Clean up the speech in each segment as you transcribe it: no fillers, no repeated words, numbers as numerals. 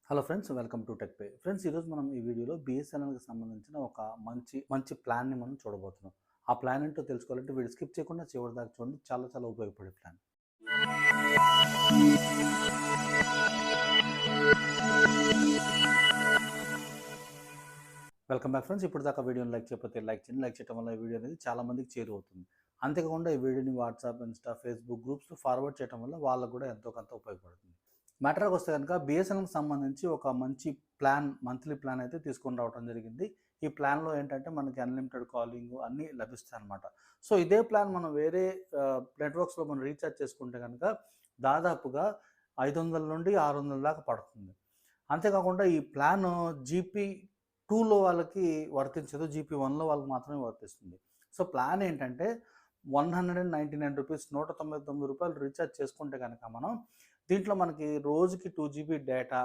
Hello friends, welcome to tech pay. Friends, ఈరోజు మనం ఈ వీడియోలో బిఎస్ఎన్ఎల్కి సంబంధించిన ఒక మంచి ప్లాన్ని మనం చూడబోతున్నాం. ఆ ప్లాన్ ఏంటో తెలుసుకోవాలంటే వీడియో స్కిప్ చేయకుండా చివరి దాకా చూడండి. చాలా చాలా ఉపయోగపడే ప్లాన్. Welcome back friends. ఇప్పుడు దాకా వీడియోని లైక్ చేయకపోతే లైక్ చేయండి. లైక్ చేయడం వల్ల ఈ వీడియో అనేది చాలా మందికి చేరువవుతుంది. అంతేకాకుండా ఈ వీడియోని వాట్సాప్, ఇన్స్టా, ఫేస్బుక్ గ్రూప్స్లో ఫార్వర్డ్ చేయడం వల్ల వాళ్ళకు కూడా ఎంతో కొంత ఉపయోగపడుతుంది. మ్యాటర్కి వస్తే కనుక బిఎస్ఎన్ఎల్కి సంబంధించి ఒక మంచి ప్లాన్, మంత్లీ ప్లాన్ అయితే తీసుకొని రావడం జరిగింది. ఈ ప్లాన్లో ఏంటంటే మనకి అన్లిమిటెడ్ కాలింగ్ అన్నీ లభిస్తాయి అన్నమాట. సో ఇదే ప్లాన్ మనం వేరే నెట్వర్క్స్లో మనం రీఛార్జ్ చేసుకుంటే కనుక దాదాపుగా 500 నుండి 600 దాకా పడుతుంది. అంతేకాకుండా ఈ ప్లాన్ జీపీ 2లో వాళ్ళకి వర్తించదు. జీపీ 1లో వాళ్ళకి మాత్రమే వర్తిస్తుంది. సో ప్లాన్ ఏంటంటే రూ. 199 రూ. 199 రీఛార్జ్ చేసుకుంటే కనుక మనం దీంట్లో మనకి రోజుకి 2 జీబీ డేటా,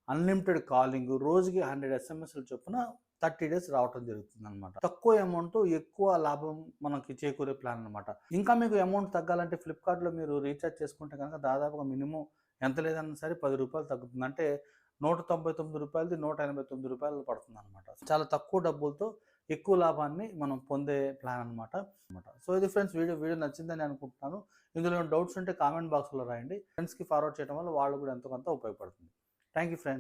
అన్లిమిటెడ్ కాలింగ్, రోజుకి 100 ఎస్ఎంఎస్లు చొప్పున 30 డేస్ రావటం జరుగుతుందనమాట. తక్కువ అమౌంట్ ఎక్కువ లాభం మనకి చేకూరే ప్లాన్ అనమాట. ఇంకా మీకు అమౌంట్ తగ్గాలంటే ఫ్లిప్కార్ట్‌లో మీరు రీఛార్జ్ చేసుకుంటే కనుక దాదాపుగా మినిమం ఎంత లేదన్నా సరే రూ. 10 తగ్గుతుంది. అంటే రూ. 199ది రూ. 189 పడుతుందనమాట. చాలా తక్కువ డబ్బులతో ఎక్కువ లాభాన్ని మనం పొందే ప్లాన్ అనమాట. సో ఇది ఫ్రెండ్స్, వీడియో నచ్చిందని అనుకుంటున్నాను. ఇందులో ఏమైనా డౌట్స్ ఉంటే కామెంట్ బాక్స్లో రాయండి. ఫ్రెండ్స్కి ఫార్వర్డ్ చేయడం వల్ల వాళ్ళు కూడా ఎంతో కొంత ఉపయోగపడుతుంది. Thank you friends.